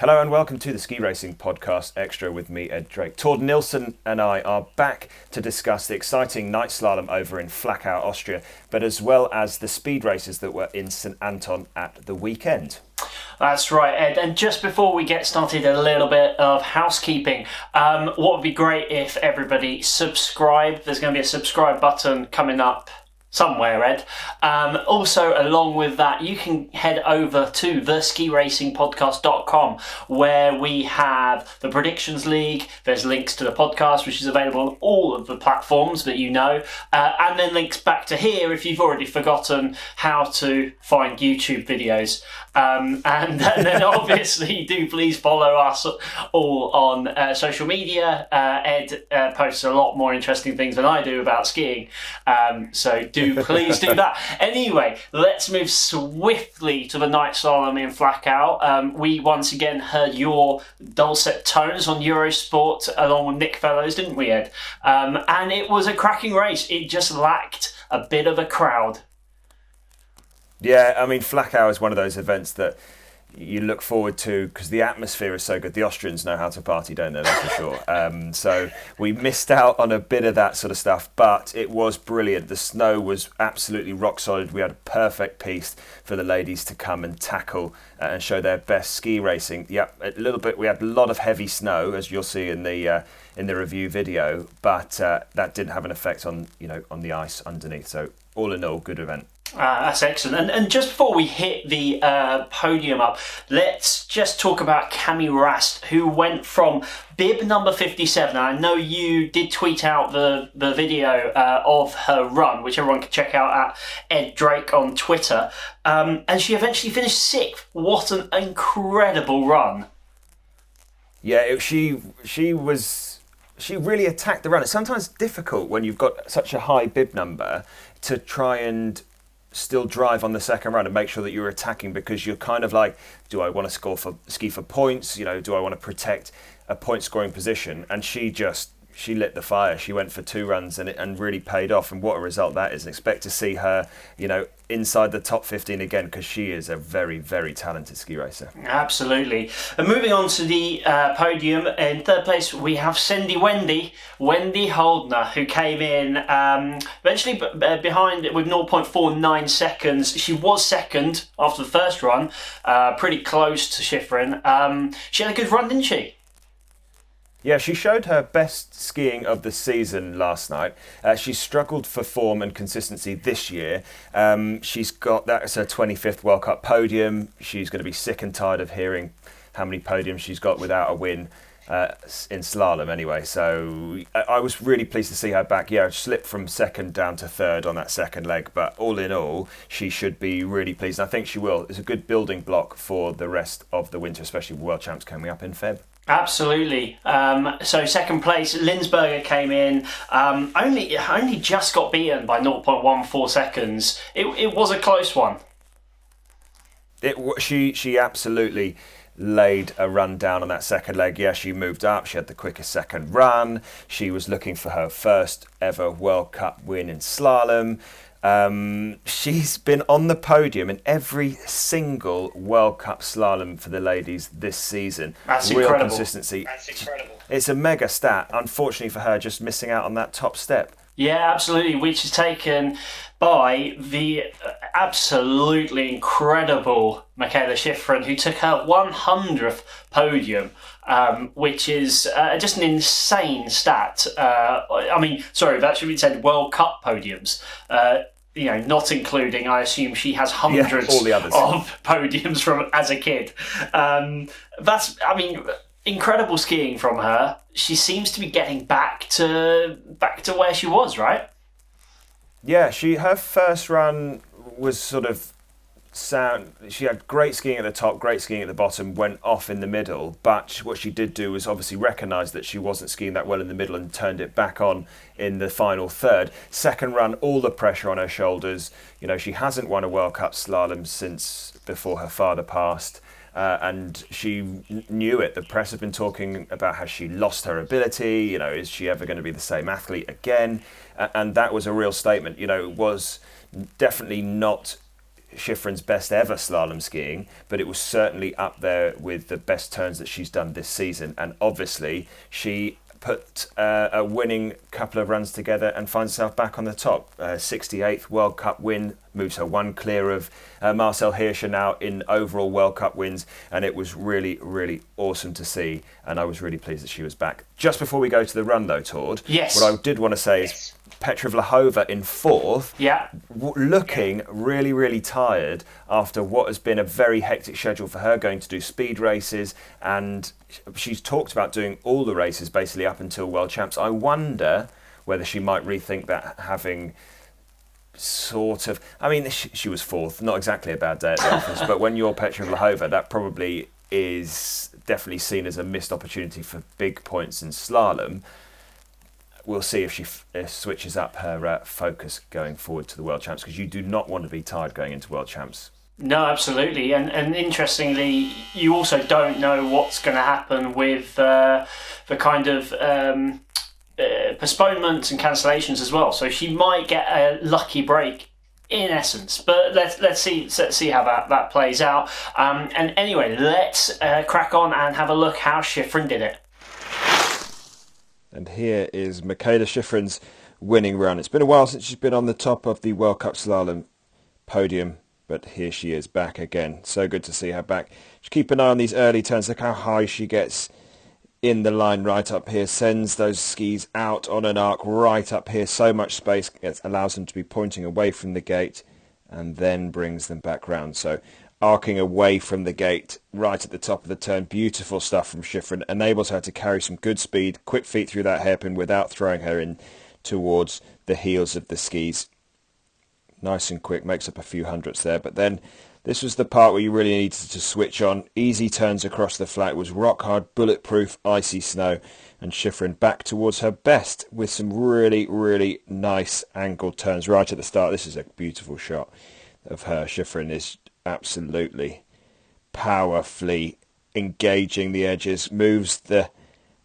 Hello and welcome to the Ski Racing Podcast Extra with me, Ed Drake. Tord Nilsson and I are back to discuss the exciting night slalom over in Flachau, Austria, but as well as the speed races that were in St Anton at the weekend. That's right, Ed. And just before we get started, a little bit of housekeeping. What would be great if everybody subscribed. There's going to be a subscribe button coming up somewhere, Ed. Also, along with that, you can head over to theskiracingpodcast.com where we have the Predictions League. There's links to the podcast, which is available on all of the platforms that you know. And then links back to here if you've already forgotten how to find YouTube videos. And then obviously do please follow us all on social media. Ed posts a lot more interesting things than I do about skiing. So please do that. Anyway, let's move swiftly to the night slalom in Flachau. We once again heard your dulcet tones on Eurosport along with Nick Fellows, didn't we, Ed? And it was a cracking race. It just lacked a bit of a crowd. Yeah, I mean, Flachau is one of those events that you look forward to because the atmosphere is so good. The Austrians know how to party, don't they? That's for sure. So we missed out on a bit of that sort of stuff, but it was brilliant. The snow was absolutely rock solid. We had a perfect piste for the ladies to come and tackle and show their best ski racing. Yeah, a little bit. We had a lot of heavy snow, as you'll see in the review video, but that didn't have an effect on the ice underneath. So all in all, good event. That's excellent. And just before we hit the podium up, let's just talk about Cami Rast, who went from bib number 57. I know you did tweet out the video of her run, which everyone can check out at Ed Drake on Twitter. And she eventually finished 6th. What an incredible run. Yeah, she really attacked the run. It's sometimes difficult when you've got such a high bib number to try and still drive on the second run and make sure that you're attacking, because you're kind of like, do I want to ski for points? Do I want to protect a point scoring position? And she lit the fire. She went for 2 runs and really paid off. And what a result that is. And expect to see her, inside the top 15 again, because she is a very, very talented ski racer. Absolutely. And moving on to the podium, in 3rd place we have Wendy Holdner, who came in eventually behind with 0.49 seconds. She was 2nd after the first run, pretty close to Shiffrin. She had a good run, didn't she? Yeah, she showed her best skiing of the season last night. She's struggled for form and consistency this year. She's got that's her 25th World Cup podium. She's going to be sick and tired of hearing how many podiums she's got without a win in slalom anyway. So I was really pleased to see her back. Yeah, slipped from 2nd down to 3rd on that second leg, but all in all, she should be really pleased. And I think she will. It's a good building block for the rest of the winter, especially with World Champs coming up in Feb. Absolutely. So 2nd place, Linsberger came in, only just got beaten by 0.14 seconds. It was a close one. She absolutely laid a run down on that second leg. Yeah, she moved up. She had the quickest second run. She was looking for her first ever World Cup win in slalom. She's been on the podium in every single World Cup slalom for the ladies this season. That's Real incredible. Consistency. That's incredible. It's a mega stat. Unfortunately for her, just missing out on that top step. Yeah, absolutely, which is taken by the absolutely incredible Mikaela Shiffrin, who took her 100th podium, which is just an insane stat. That should be said World Cup podiums. Not including, I assume she has hundreds all the others. of podiums from as a kid. Incredible skiing from her. She seems to be getting back to where she was, right? Yeah, her first run was sort of sound. She had great skiing at the top, great skiing at the bottom, went off in the middle. But what she did do was obviously recognise that she wasn't skiing that well in the middle and turned it back on in the final third. Second run, all the pressure on her shoulders. She hasn't won a World Cup slalom since before her father passed. And she knew it. The press have been talking about how she lost her ability. Is she ever going to be the same athlete again? And that was a real statement. It was definitely not Shiffrin's best ever slalom skiing, but it was certainly up there with the best turns that she's done this season. And obviously, she put a winning couple of runs together and finds herself back on the top. 68th World Cup win, moves her one clear of Marcel Hirscher now in overall World Cup wins, and it was really, really awesome to see, and I was really pleased that she was back. Just before we go to the run though, Tord, yes, what I did want to say is Petra Vlhova in fourth, looking really, really tired after what has been a very hectic schedule for her, going to do speed races, and she's talked about doing all the races basically up until World Champs. I wonder whether she might rethink that, having sort of... I mean, she was fourth, not exactly a bad day at the office, but when you're Petra Vlhova, that probably is definitely seen as a missed opportunity for big points in slalom. We'll see if she switches up her focus going forward to the World Champs, because you do not want to be tired going into World Champs. No, absolutely. And interestingly, you also don't know what's going to happen with the kind of postponements and cancellations as well. So she might get a lucky break in essence, but let's see how that plays out. And anyway, let's crack on and have a look how Shiffrin did it. And here is Mikaela Shiffrin's winning run. It's been a while since she's been on the top of the World Cup slalom podium, but here she is back again. So good to see her back. Just keep an eye on these early turns. Look how high she gets in the line right up here. Sends those skis out on an arc right up here. So much space. It allows them to be pointing away from the gate and then brings them back round. So arcing away from the gate right at the top of the turn. Beautiful stuff from Shiffrin. Enables her to carry some good speed, quick feet through that hairpin without throwing her in towards the heels of the skis. Nice and quick, makes up a few hundredths there. But then this was the part where you really needed to switch on. Easy turns across the flat. It was rock hard, bulletproof, icy snow. And Shiffrin back towards her best with some really, really nice angled turns right at the start. This is a beautiful shot of her. Shiffrin is absolutely powerfully engaging the edges, moves the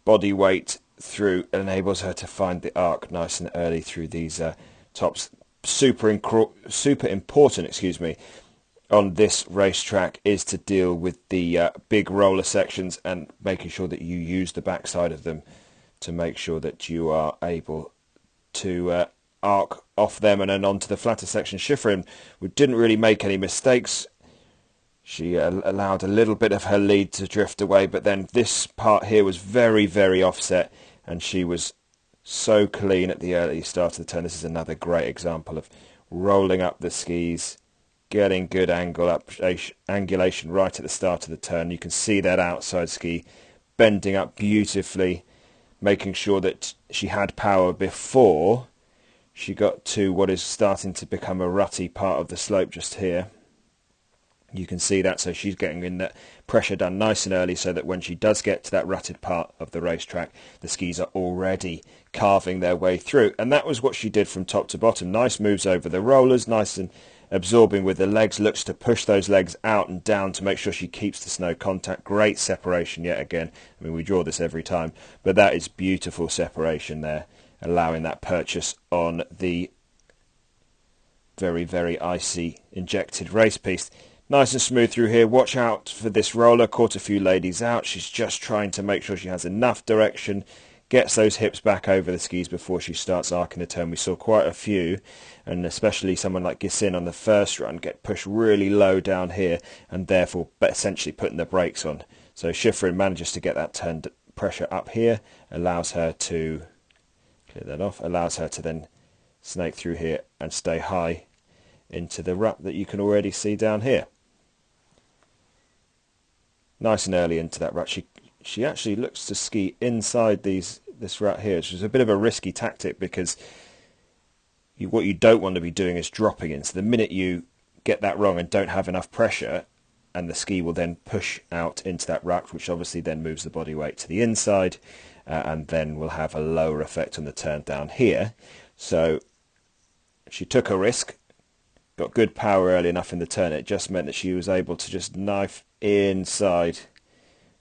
body weight through, enables her to find the arc nice and early through these tops. Super important, on this racetrack is to deal with the big roller sections and making sure that you use the backside of them to make sure that you are able to arc off them and then onto the flatter section. Shiffrin didn't really make any mistakes. She allowed a little bit of her lead to drift away, but then this part here was very, very offset, and she was so clean at the early start of the turn. This is another great example of rolling up the skis, getting good angulation right at the start of the turn. You can see that outside ski bending up beautifully, making sure that she had power before she got to what is starting to become a rutty part of the slope just here. You can see that, so she's getting in that pressure done nice and early so that when she does get to that rutted part of the racetrack, the skis are already carving their way through. And that was what she did from top to bottom. Nice moves over the rollers, nice and absorbing with the legs, looks to push those legs out and down to make sure she keeps the snow contact. Great separation yet again. I mean, we draw this every time, but that is beautiful separation there, allowing that purchase on the very, very icy injected race piece. Nice and smooth through here. Watch out for this roller. Caught a few ladies out. She's just trying to make sure she has enough direction, gets those hips back over the skis before she starts arcing the turn. We saw quite a few, and especially someone like Gisin on the first run, get pushed really low down here and therefore essentially putting the brakes on. So Shiffrin manages to get that turn pressure up here, allows her to clear that off, allows her to then snake through here and stay high into the rut that you can already see down here. Nice and early into that rut. She actually looks to ski inside this rut here, which is a bit of a risky tactic because what you don't want to be doing is dropping in. So the minute you get that wrong and don't have enough pressure, and the ski will then push out into that rut, which obviously then moves the body weight to the inside, and then will have a lower effect on the turn down here. So she took a risk, got good power early enough in the turn. It just meant that she was able to just knife inside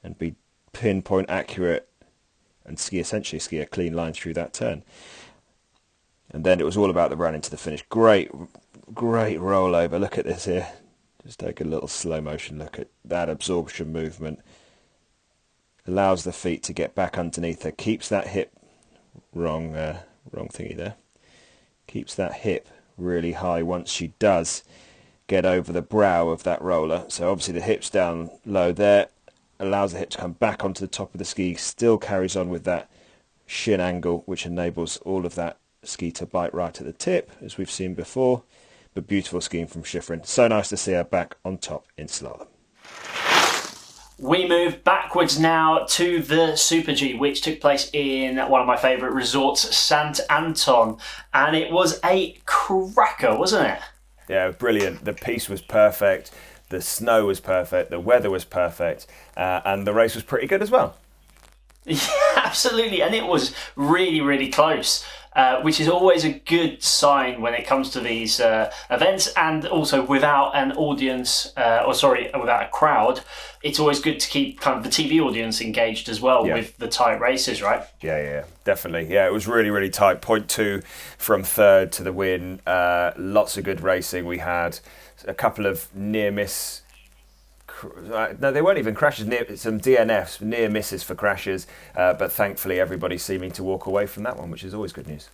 and be pinpoint accurate and essentially ski a clean line through that turn. And then it was all about the run into the finish. Great Great rollover. Look at this here. Just take a little slow motion look at that absorption movement. Allows the feet to get back underneath her. Keeps that hip, wrong thingy there. Keeps that hip really high once she does get over the brow of that roller. So obviously the hip's down low there. Allows the hip to come back onto the top of the ski. Still carries on with that shin angle, which enables all of that ski to bite right at the tip, as we've seen before. But beautiful skiing from Shiffrin. So nice to see her back on top in slalom. We move backwards now to the Super G, which took place in one of my favourite resorts, St Anton. And it was a cracker, wasn't it? Yeah, brilliant. The piste was perfect. The snow was perfect. The weather was perfect. And the race was pretty good as well. Yeah, absolutely. And it was really, really close. Which is always a good sign when it comes to these events, and also without an audience, without a crowd, it's always good to keep kind of the TV audience engaged as well with the tight races, right? Yeah, definitely. Yeah, it was really, really tight. 0.2 from third to the win. Lots of good racing. We had a couple of near miss. No, they weren't even crashes. Some DNFs, near misses for crashes, but thankfully everybody's seeming to walk away from that one, which is always good news.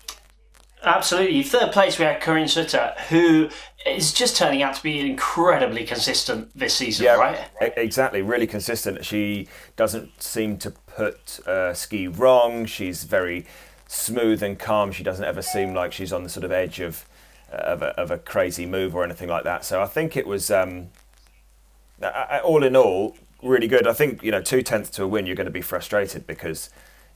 Absolutely. Third place, we had Corinne Sutter, who is just turning out to be incredibly consistent this season, right? Exactly, really consistent. She doesn't seem to put ski wrong. She's very smooth and calm. She doesn't ever seem like she's on the sort of edge of a crazy move or anything like that. So I think it was... all in all, really good. I think 2/10 to a win, you're going to be frustrated because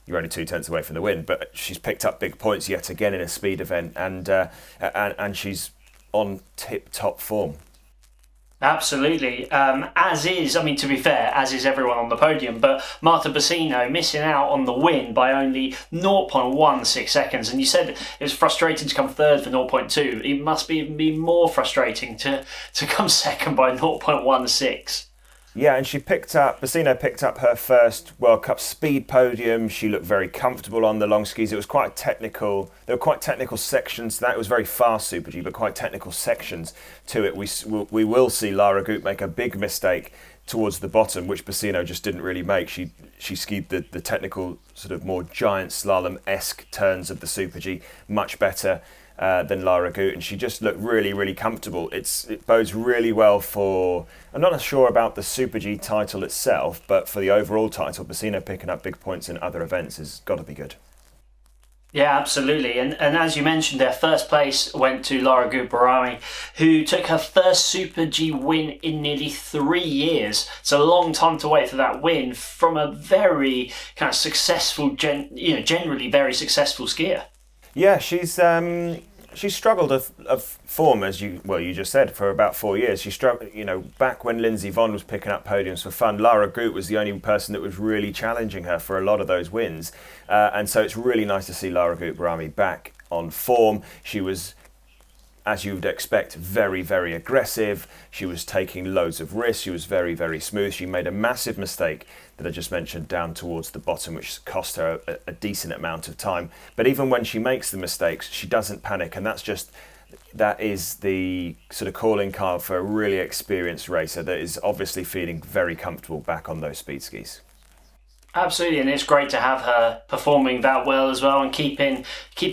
you're only 2/10 away from the win. But she's picked up big points yet again in a speed event, and she's on tip-top form. Absolutely. As is, to be fair, as is everyone on the podium, but Marta Bassino missing out on the win by only 0.16 seconds. And you said it was frustrating to come third for 0.2. It must be even be more frustrating to come second by 0.16. Yeah, and Bassino picked up her first World Cup speed podium. She looked very comfortable on the long skis. It was quite technical. There were quite technical sections to that. It was very fast Super G, but quite technical sections to it. We will see Lara Gut make a big mistake towards the bottom, which Bassino just didn't really make. She skied the technical sort of more giant slalom-esque turns of the Super G much better than Lara Gut, and she just looked really, really comfortable. It bodes really well for, I'm not sure about the Super G title itself, but for the overall title, Bassino picking up big points in other events has got to be good. Yeah, absolutely. And as you mentioned, their first place went to Lara Gut-Behrami, who took her first Super G win in nearly 3 years. It's a long time to wait for that win from a very kind of successful, generally very successful skier. Yeah, she's struggled of form, as you just said, for about 4 years. She struggled, back when Lindsey Vonn was picking up podiums for fun. Lara Gut was the only person that was really challenging her for a lot of those wins, and so it's really nice to see Lara Gut-Behrami back on form. She was, as you would expect, very, very aggressive. She was taking loads of risks. She was very, very smooth. She made a massive mistake that I just mentioned down towards the bottom, which cost her a decent amount of time. But even when she makes the mistakes, she doesn't panic, and that is the sort of calling card for a really experienced racer that is obviously feeling very comfortable back on those speed skis. Absolutely, and it's great to have her performing that well as well, and keeping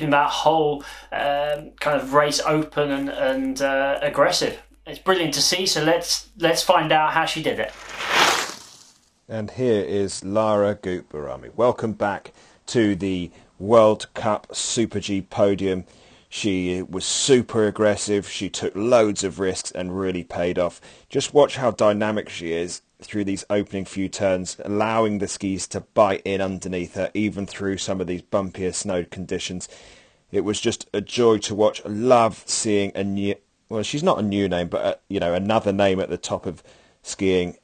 that whole kind of race open and aggressive. It's brilliant to see. So let's find out how she did it. And here is Lara Gut-Behrami. Welcome back to the World Cup Super G podium. She was super aggressive. She took loads of risks and really paid off. Just watch how dynamic she is through these opening few turns, allowing the skis to bite in underneath her, even through some of these bumpier snow conditions. It was just a joy to watch. I love seeing she's not a new name, but another name at the top of skiing,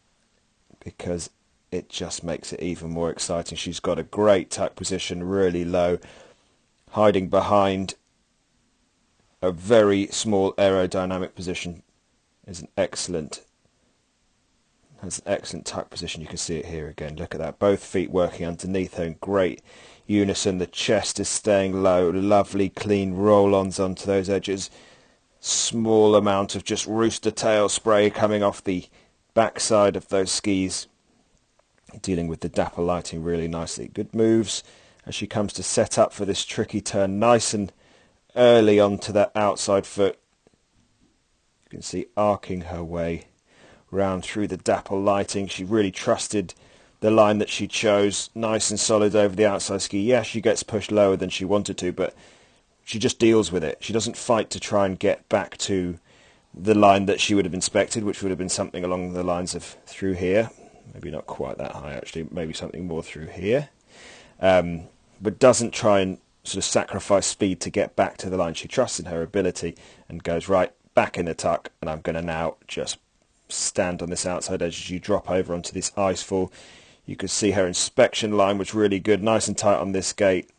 because it just makes it even more exciting. She's got a great tuck position, really low, hiding behind a very small aerodynamic position. Has an excellent tuck position. You can see it here again. Look at that. Both feet working underneath her in great unison. The chest is staying low. Lovely clean roll-ons onto those edges. small amount of just rooster tail spray coming off the backside of those skis, dealing with the dapple lighting really nicely. Good moves as she comes to set up for this tricky turn, nice and early onto that outside foot. You can see arcing her way round through the dapple lighting. She really trusted the line that she chose, nice and solid over the outside ski. Yeah, she gets pushed lower than she wanted to, but she just deals with it. She doesn't fight to try and get back to the line that she would have inspected, which would have been something along the lines of through here. Maybe not quite that high, actually. Maybe something more through here. But doesn't try and sort of sacrifice speed to get back to the line. She trusts in her ability and goes, right, back in the tuck, and I'm going to now just stand on this outside edge as you drop over onto this ice fall. You could see her inspection line was really good, nice and tight on this gate.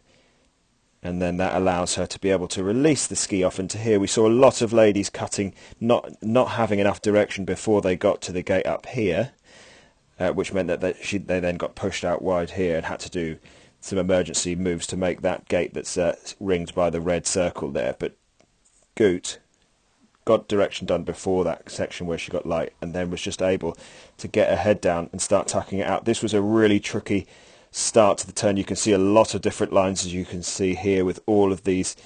And then that allows her to be able to release the ski off into here. We saw a lot of ladies cutting, not having enough direction before they got to the gate up here, which meant that they then got pushed out wide here and had to do some emergency moves to make that gate that's ringed by the red circle there. But Gut got direction done before that section where she got light, and then was just able to get her head down and start tucking it out. This was a really tricky start to the turn. You can see a lot of different lines, as you can see here, with all of these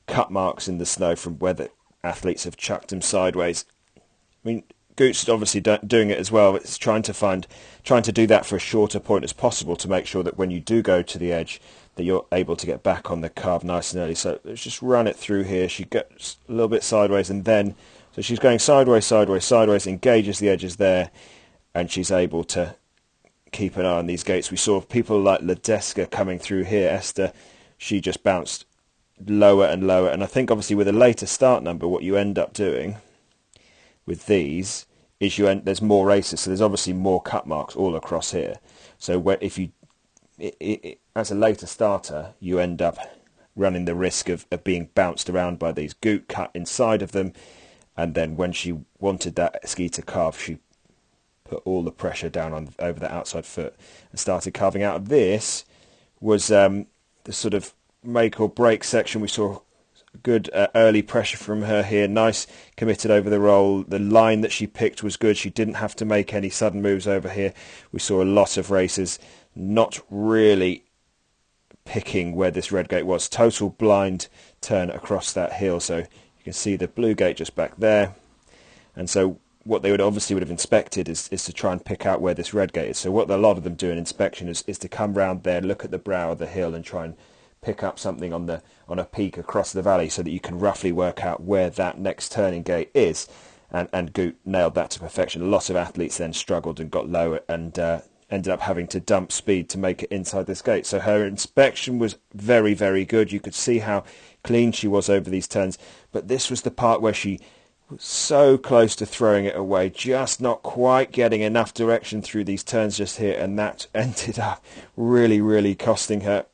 cut marks in the snow from where the athletes have chucked them sideways. I mean, Gut's obviously doing it as well. It's trying to do that for as short a point as possible to make sure that when you do go to the edge, that you're able to get back on the carve nice and early. So let's just run it through here. She gets a little bit sideways, and then so she's going sideways, sideways, sideways, engages the edges there, and she's able to keep an eye on these gates. We saw people like Ledeska coming through here. Esther, she just bounced lower and lower, and I think obviously with a later start number, what you end up doing with these is there's more races, so there's obviously more cut marks all across here. So if you as a later starter, you end up running the risk of being bounced around by these. Gut cut inside of them, and then when she wanted that ski to carve, she put all the pressure down over the outside foot and started carving out of this. Was the sort of make or break section. We saw good early pressure from her here, nice committed over the roll. The line that she picked was good. She didn't have to make any sudden moves over here. We saw a lot of races not really picking where this red gate was. Total blind turn across that hill, so you can see the blue gate just back there. And so what they would have inspected is to try and pick out where this red gate is. So what a lot of them do in inspection is to come round there, look at the brow of the hill and try and pick up something on a peak across the valley so that you can roughly work out where that next turning gate is. And Gut nailed that to perfection. A lot of athletes then struggled and got lower and ended up having to dump speed to make it inside this gate. So her inspection was very, very good. You could see how clean she was over these turns. But this was the part where she was so close to throwing it away, just not quite getting enough direction through these turns just here. And that ended up really, really costing her.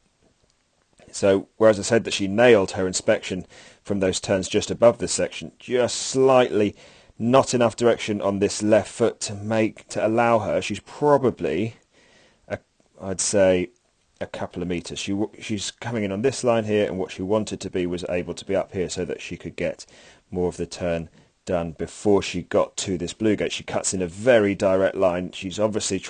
So whereas I said that she nailed her inspection from those turns just above this section, just slightly not enough direction on this left foot to allow her. She's probably, I'd say, a couple of meters. She's coming in on this line here, and what she wanted to be was able to be up here so that she could get more of the turn done before she got to this blue gate. She cuts in a very direct line. She's obviously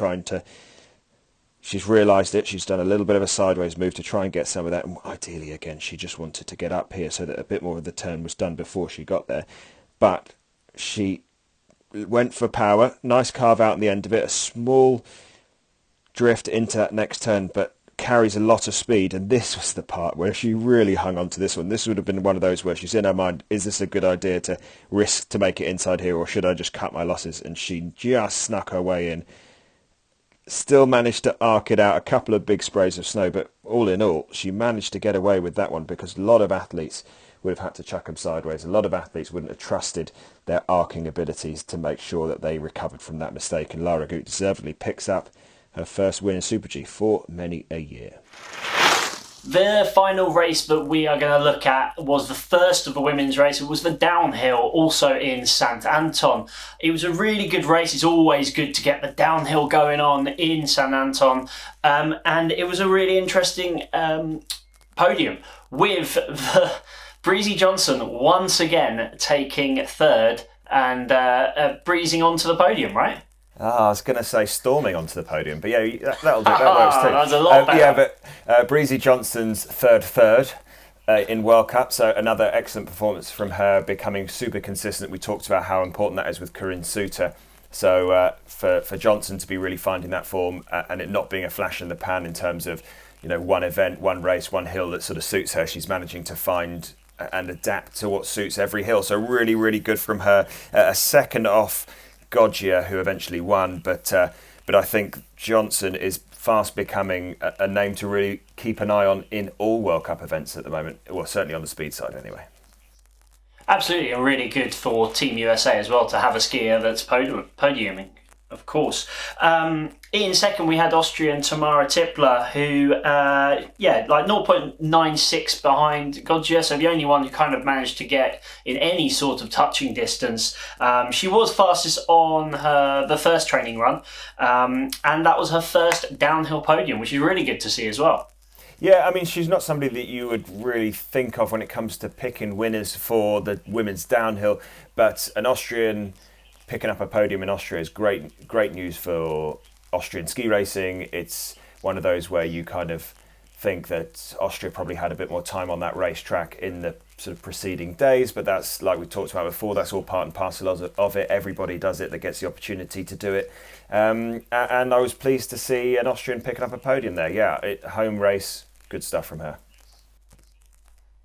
she's realised it. She's done a little bit of a sideways move to try and get some of that. And ideally, again, she just wanted to get up here so that a bit more of the turn was done before she got there. But she went for power. Nice carve out in the end of it. A small drift into that next turn, but carries a lot of speed. And this was the part where she really hung on to this one. This would have been one of those where she's in her mind, is this a good idea to risk to make it inside here, or should I just cut my losses? And she just snuck her way in. Still managed to arc it out, a couple of big sprays of snow, but all in all, she managed to get away with that one because a lot of athletes would have had to chuck them sideways. A lot of athletes wouldn't have trusted their arcing abilities to make sure that they recovered from that mistake. And Lara Gut deservedly picks up her first win in Super G for many a year. The final race that we are going to look at was the first of the women's race. It was the downhill, also in St Anton. It was a really good race. It's always good to get the downhill going on in St Anton. And it was a really interesting podium with Breezy Johnson once again taking third and breezing onto the podium, right? I was going to say storming onto the podium, but yeah, that'll do. That works too. That was a lot better. Yeah, but Breezy Johnson's third in World Cup, so another excellent performance from her, becoming super consistent. We talked about how important that is with Corinne Suter. So for Johnson to be really finding that form and it not being a flash in the pan in terms of, one event, one race, one hill that sort of suits her, she's managing to find and adapt to what suits every hill. So really, really good from her. A second off Goggia, who eventually won, but I think Johnson is fast becoming a name to really keep an eye on in all World Cup events at the moment. Well, certainly on the speed side anyway. Absolutely, and really good for Team USA as well to have a skier that's podiuming, of course. In second, we had Austrian Tamara Tippler, who, like 0.96 behind Goggia, so the only one who kind of managed to get in any sort of touching distance. She was fastest on the first training run, and that was her first downhill podium, which is really good to see as well. Yeah, I mean, she's not somebody that you would really think of when it comes to picking winners for the women's downhill, but an Austrian picking up a podium in Austria is great news for Austrian ski racing. It's one of those where you kind of think that Austria probably had a bit more time on that racetrack in the sort of preceding days, but that's, like we talked about before, that's all part and parcel of it. Everybody does it that gets the opportunity to do it. And I was pleased to see an Austrian picking up a podium there. Yeah, home race. Good stuff from her.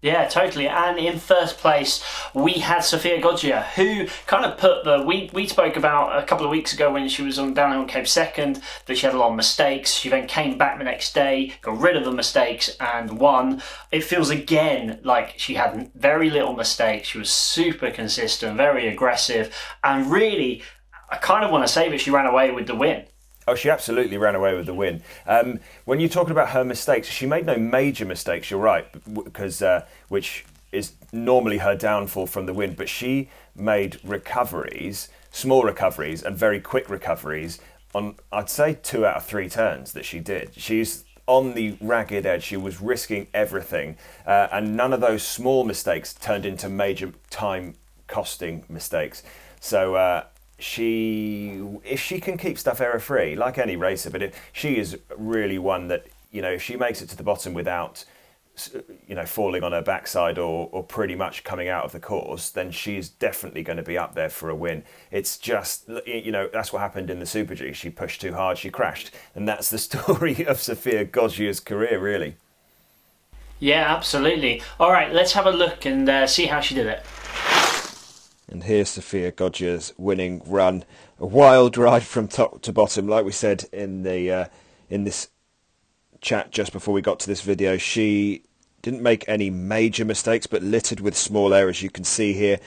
Yeah, totally. And in first place, we had Sofia Goggia, who kind of put we spoke about a couple of weeks ago when she was on downhill and came second, that she had a lot of mistakes. She then came back the next day, got rid of the mistakes and won. It feels again like she had very little mistakes. She was super consistent, very aggressive, and really, I kind of want to say that she ran away with the win. Oh, she absolutely ran away with the win. When you're talking about her mistakes, she made no major mistakes, you're right, because which is normally her downfall from the win, but she made recoveries, small recoveries and very quick recoveries on, I'd say, 2 out of 3 turns that she did. She's on the ragged edge. She was risking everything, and none of those small mistakes turned into major time-costing mistakes. So if she can keep stuff error free, like any racer, but she is really one that, if she makes it to the bottom without, falling on her backside or pretty much coming out of the course, then she's definitely going to be up there for a win. It's just, that's what happened in the Super G. She pushed too hard, she crashed. And that's the story of Sofia Goggia's career, really. Yeah, absolutely. All right, let's have a look and see how she did it. And here's Sofia Goggia's winning run. A wild ride from top to bottom, like we said in this chat just before we got to this video. She didn't make any major mistakes, but littered with small errors. You can see here,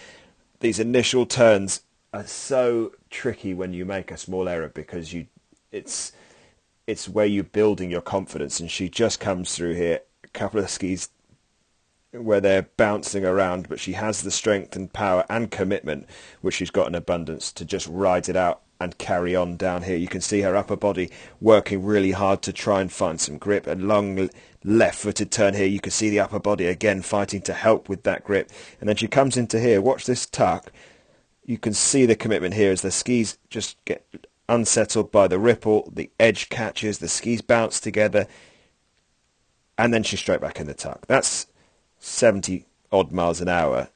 these initial turns are so tricky when you make a small error, because it's where you're building your confidence. And she just comes through here, a couple of skis where they're bouncing around, but she has the strength and power and commitment, which she's got in abundance, to just ride it out and carry on down here. You can see her upper body working really hard to try and find some grip. A long left-footed turn here. You can see the upper body again fighting to help with that grip. And then she comes into here. Watch this tuck. You can see the commitment here as the skis just get unsettled by the ripple. The edge catches. The skis bounce together. And then she's straight back in the tuck. That's 70 odd miles an hour,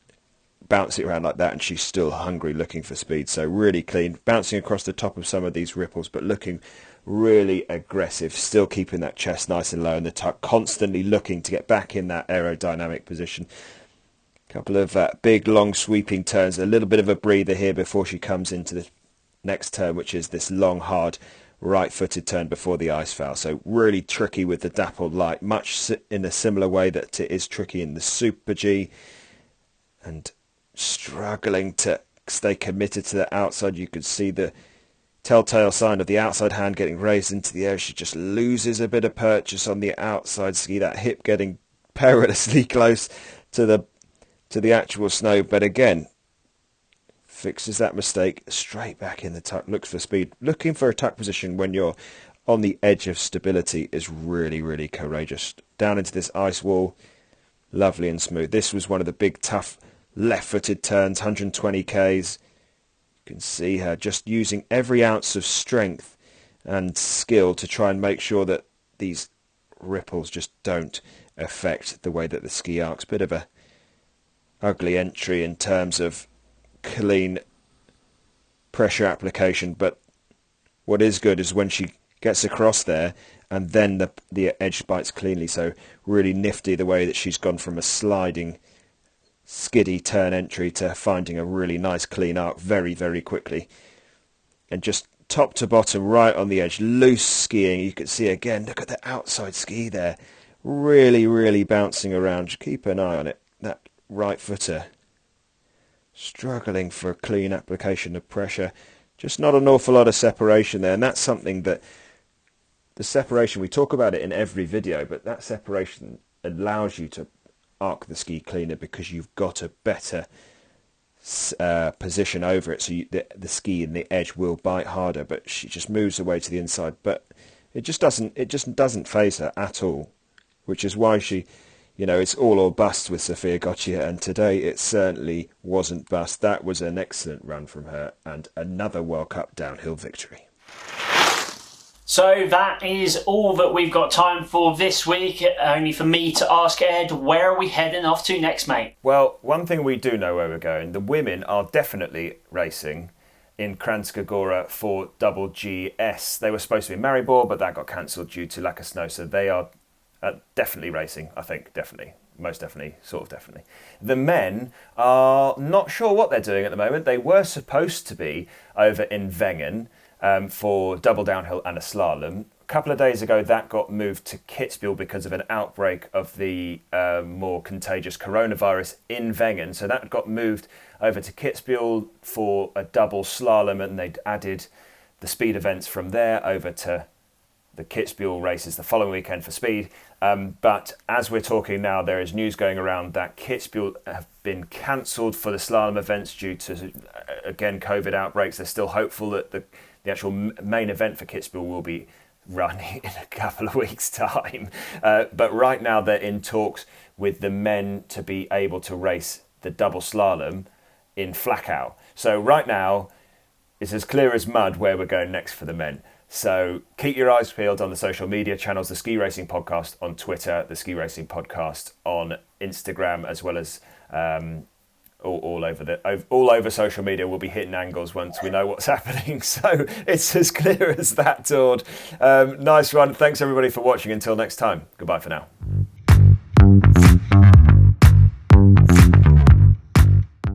bouncing around like that, and she's still hungry, looking for speed. So really clean, bouncing across the top of some of these ripples, but looking really aggressive, still keeping that chest nice and low in the tuck, constantly looking to get back in that aerodynamic position. A couple of big long sweeping turns, a little bit of a breather here before she comes into the next turn, which is this long hard right-footed turn before the ice foul. So really tricky with the dappled light, much in a similar way that it is tricky in the Super G, and struggling to stay committed to the outside. You could see the telltale sign of the outside hand getting raised into the air. She just loses a bit of purchase on the outside ski, that hip getting perilously close to the actual snow, but again fixes that mistake, straight back in the tuck, looks for speed. Looking for a tuck position when you're on the edge of stability is really, really courageous. Down into this ice wall, lovely and smooth. This was one of the big, tough, left-footed turns, 120 Ks. You can see her just using every ounce of strength and skill to try and make sure that these ripples just don't affect the way that the ski arcs. Bit of a ugly entry in terms of clean pressure application, but what is good is when she gets across there and then the edge bites cleanly. So really nifty the way that she's gone from a sliding skiddy turn entry to finding a really nice clean arc very, very quickly. And just top to bottom, right on the edge, loose skiing. You can see again, look at the outside ski there. Really, really bouncing around. Just keep an eye on it. That right footer struggling for a clean application of pressure. Just not an awful lot of separation there. And that's something that the separation, we talk about it in every video, but that separation allows you to arc the ski cleaner because you've got a better position over it, so the ski and the edge will bite harder. But she just moves away to the inside, but it just doesn't faze her at all, which is why she, it's all or bust with Sofia Goggia, and today it certainly wasn't bust. That was an excellent run from her and another World Cup downhill victory. So that is all that we've got time for this week. Only for me to ask Ed, where are we heading off to next, mate? Well, one thing we do know where we're going. The women are definitely racing in Kranjska Gora for double GS. They were supposed to be in Maribor, but that got cancelled due to lack of snow. So they are definitely racing, I think, definitely. Most definitely, sort of definitely. The men are not sure what they're doing at the moment. They were supposed to be over in Wengen for double downhill and a slalom. A couple of days ago, that got moved to Kitzbühel because of an outbreak of the more contagious coronavirus in Wengen. So that got moved over to Kitzbühel for a double slalom, and they'd added the speed events from there over to the Kitzbühel races the following weekend for speed. But as we're talking now, there is news going around that Kitzbühel have been cancelled for the slalom events due to, again, COVID outbreaks. They're still hopeful that the actual main event for Kitzbühel will be running in a couple of weeks' time. But right now they're in talks with the men to be able to race the double slalom in Flachau. So right now it's as clear as mud where we're going next for the men. So keep your eyes peeled on the social media channels, the Ski Racing Podcast on Twitter, the Ski Racing Podcast on Instagram, as well as all over social media. We'll be hitting angles once we know what's happening. So it's as clear as that, Tord. Nice one. Thanks everybody for watching. Until next time. Goodbye for now.